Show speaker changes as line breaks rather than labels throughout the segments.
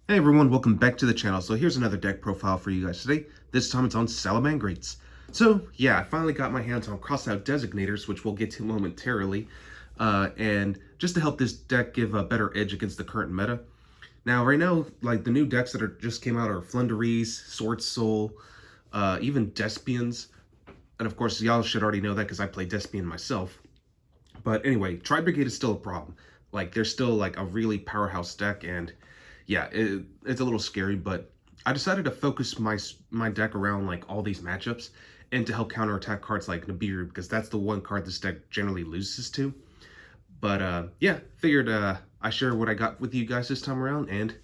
Hey everyone, welcome back to the channel. So here's another deck profile for you guys today. This time it's on Salamangreats. So yeah, I finally got my hands on Crossout Designators, which we'll get to momentarily. And just to help this deck give a better edge against the current meta. Now right now, like the new decks that just came out are Flunderies, Sword Soul, even Despians. And of course, y'all should already know that because I play Despian myself. But anyway, Tri-Brigade is still a problem. Like, they're still like a really powerhouse deck, and yeah, it's a little scary, but I decided to focus my deck around like all these matchups and to help counterattack cards like Nibiru, because that's the one card this deck generally loses to. But yeah, figured I share what I got with you guys this time around, and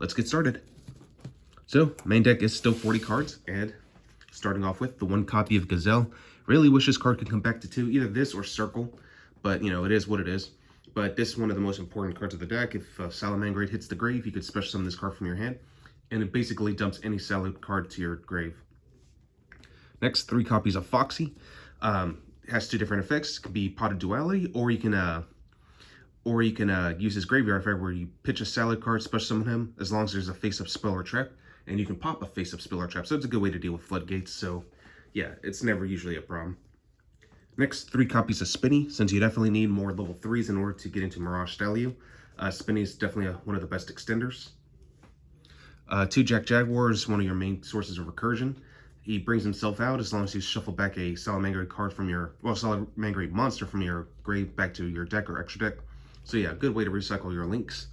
let's get started. So, main deck is still 40 cards, and starting off with the one copy of Gazelle. Really wish this card could come back to two, either this or Circle, but you know, it is what it is. But this is one of the most important cards of the deck. If Salamangreat hits the grave, you could special summon this card from your hand, and it basically dumps any Salad card to your grave. Next, 3 copies of Foxy. Has 2 different effects. It can be Pot of Duality, or you can use his graveyard effect where you pitch a Salad card, special summon him, as long as there's a face-up spell or trap, and you can pop a face-up spell or trap. So it's a good way to deal with floodgates. So yeah, it's never usually a problem. Next, 3 copies of Spinny, since you definitely need more level 3s in order to get into Mirage Stallion. Spinny is definitely one of the best extenders. 2 Jack Jaguar is one of your main sources of recursion. He brings himself out as long as you shuffle back a Salamangreat card from your, well, Salamangreat monster from your grave back to your deck or extra deck. So yeah, good way to recycle your links.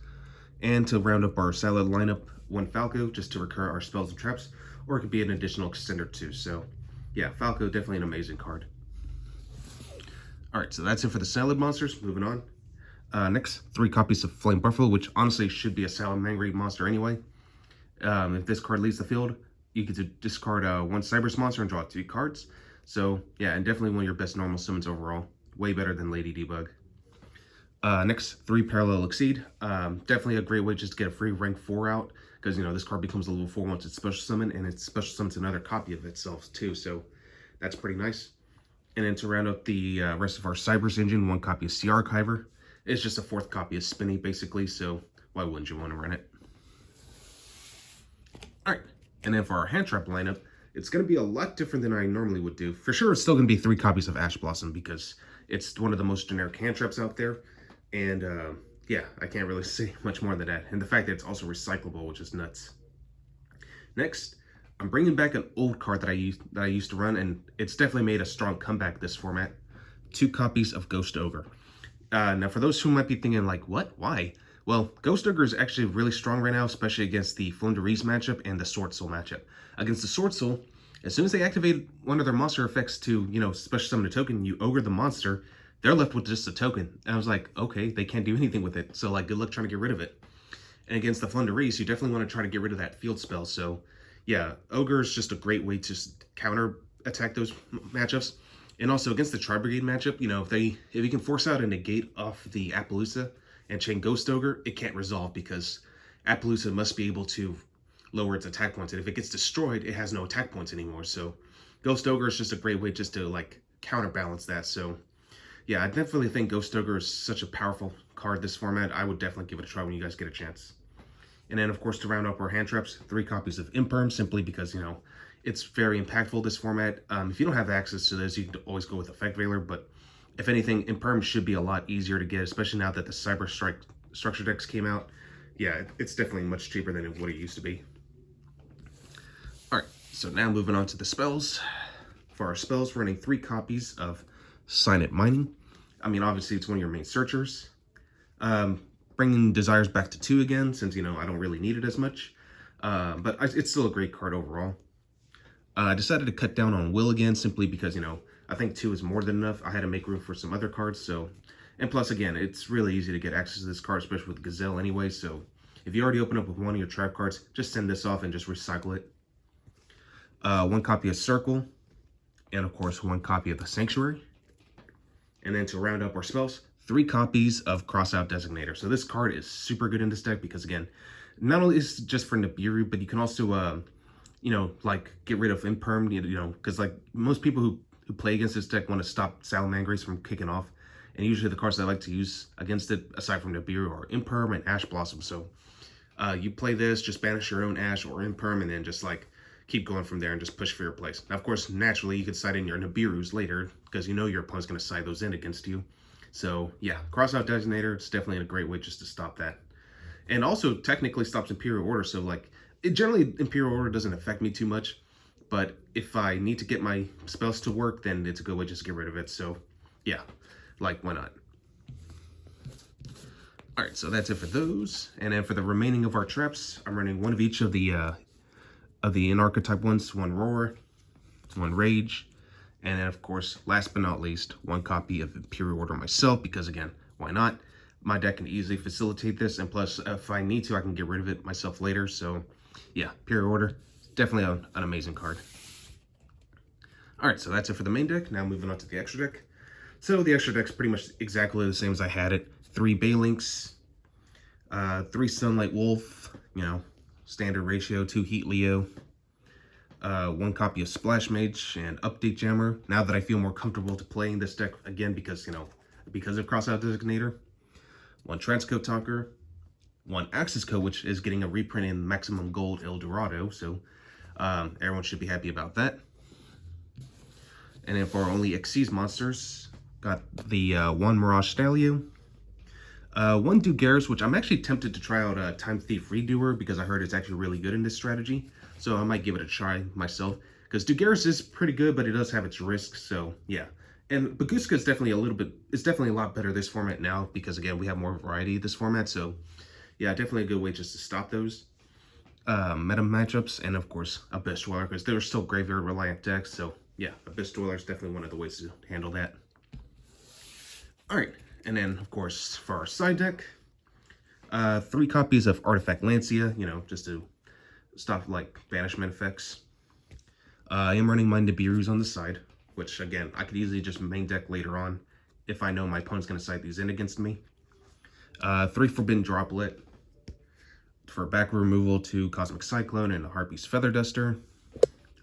And to round up our Salad lineup, 1 Falco, just to recur our spells and traps, or it could be an additional extender too. So yeah, Falco, definitely an amazing card. Alright, so that's it for the Salad monsters. Moving on. Next, 3 copies of Flame Buffalo, which honestly should be a Salamangreat monster anyway. If this card leaves the field, you get to discard 1 Cyberus monster and draw 2 cards. So, yeah, and definitely one of your best normal summons overall. Way better than Lady Debug. Next, 3 Parallel Exceed. Definitely a great way just to get a free rank 4 out, because, you know, this card becomes a level 4 once it's special summoned, and it special summons another copy of itself, too. So, that's pretty nice. And then to round up the rest of our Cyberus engine, 1 copy of Sea Archiver. It's just a 4th copy of Spinny, basically, so why wouldn't you want to run it? Alright, and then for our hand trap lineup, it's going to be a lot different than I normally would do. For sure, it's still going to be 3 copies of Ash Blossom, because it's one of the most generic hand traps out there. And yeah, I can't really say much more than that. And the fact that it's also recyclable, which is nuts. Next, I'm bringing back an old card that I used to run, and it's definitely made a strong comeback this format. 2 copies of Ghost Ogre. Now, for those who might be thinking, like, what? Why? Well, Ghost Ogre is actually really strong right now, especially against the Flunderies matchup and the Sword Soul matchup. Against the Sword Soul, as soon as they activate one of their monster effects to, you know, special summon a token, you ogre the monster, they're left with just a token. And I was like, okay, they can't do anything with it, so, like, good luck trying to get rid of it. And against the Flunderies, you definitely want to try to get rid of that field spell, so yeah, Ogre is just a great way to counter attack those matchups. And also against the Tri-Brigade matchup, you know, if you can force out a negate off the Appaloosa and chain Ghost Ogre, it can't resolve because Appaloosa must be able to lower its attack points. And if it gets destroyed, it has no attack points anymore. So Ghost Ogre is just a great way just to like counterbalance that. So yeah, I definitely think Ghost Ogre is such a powerful card this format. I would definitely give it a try when you guys get a chance. And then, of course, to round up our hand traps, 3 copies of Imperm, simply because, you know, it's very impactful, this format. If you don't have access to this, you can always go with Effect Veiler, but if anything, Imperm should be a lot easier to get, especially now that the Cyber Strike structure decks came out. Yeah, it's definitely much cheaper than what it used to be. Alright, so now moving on to the spells. For our spells, we're running 3 copies of Signet Mining. I mean, obviously, it's one of your main searchers. Bringing Desires back to 2 again, since, you know, I don't really need it as much. But it's still a great card overall. I decided to cut down on Will again, simply because, you know, I think 2 is more than enough. I had to make room for some other cards, so... And plus, again, it's really easy to get access to this card, especially with Gazelle anyway, so... If you already open up with one of your trap cards, just send this off and just recycle it. 1 copy of Circle. And, of course, 1 copy of the Sanctuary. And then to round up our spells, 3 copies of Crossout Designator. So this card is super good in this deck because, again, not only is it just for Nibiru, but you can also, you know, like, get rid of Imperm, you know, because, like, most people who play against this deck want to stop Salamangreats from kicking off. And usually the cards I like to use against it, aside from Nibiru, are Imperm and Ash Blossom. So You play this, just banish your own Ash or Impermanence, and just like keep going from there and just push for your place. Now, of course, naturally, you could side in your Nibirus later because you know your opponent's going to side those in against you. So, yeah, Crossout Designator, it's definitely a great way just to stop that. And also, technically stops Imperial Order, so, like, generally, Imperial Order doesn't affect me too much. But if I need to get my spells to work, then it's a good way just to get rid of it. So, yeah, like, why not? Alright, so that's it for those. And then for the remaining of our traps, I'm running one of each of the in-archetype ones. One Roar, one Rage, and then, of course, last but not least, one copy of Imperial Order myself, because, again, why not? My deck can easily facilitate this, and plus, if I need to, I can get rid of it myself later. So, yeah, Imperial Order, definitely an amazing card. Alright, so that's it for the main deck. Now moving on to the extra deck. So the extra deck's pretty much exactly the same as I had it. 3 Balinks, 3 Sunlight Wolf, you know, standard ratio, 2 Heat Leo, 1 copy of Splash Mage and Update Jammer. Now that I feel more comfortable to playing this deck again because, you know, because of Crossout Designator. 1 Transcode Talker, 1 Axis Code, which is getting a reprint in Maximum Gold El Dorado, so everyone should be happy about that. And then for our only Xyz monsters, got the 1 Mirage Stallion, 1 Dugaris, which I'm actually tempted to try out Time Thief Redoer because I heard it's actually really good in this strategy. So I might give it a try myself because Dugaris is pretty good, but it does have its risks. So yeah, and Baguska is definitely a lot better this format now because again we have more variety this format. So yeah, definitely a good way just to stop those meta matchups, and of course Abyss Dweller because they're still graveyard reliant decks. So yeah, Abyss Dweller is definitely one of the ways to handle that. All right. And then, of course, for our side deck, 3 copies of Artifact Lancia, you know, just to stop, like, banishment effects. I am running my Nibirus on the side, which, again, I could easily just main deck later on if I know my opponent's going to side these in against me. 3 Forbidden Droplet for back removal to Cosmic Cyclone and a Harpy's Feather Duster.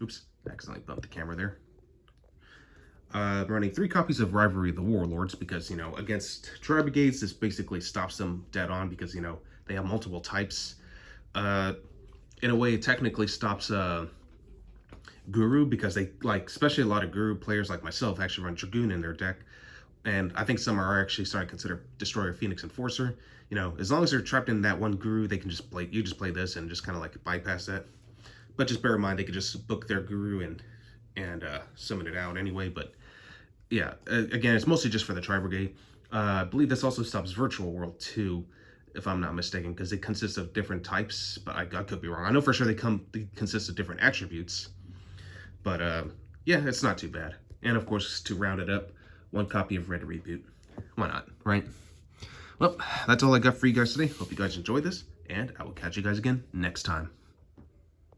Oops, I accidentally bumped the camera there. Running 3 copies of Rivalry of the Warlords because, you know, against Tri-Brigades, this basically stops them dead on because, you know, they have multiple types. In a way, it technically stops Guru because they, like, especially a lot of Guru players like myself actually run Dragoon in their deck. And I think some are actually starting to consider Destroyer Phoenix Enforcer. You know, as long as they're trapped in that one Guru, they can just play, you just play this and just kind of like bypass that. But just bear in mind, they could just book their Guru and summon it out anyway, but yeah, again, it's mostly just for the Tri-Brigade. I believe this also stops Virtual World too, if I'm not mistaken, because it consists of different types, but I could be wrong. I know for sure they consist of different attributes, but yeah, it's not too bad. And of course, to round it up, 1 copy of Red Reboot. Why not, right? Well, that's all I got for you guys today. Hope you guys enjoyed this, and I will catch you guys again next time.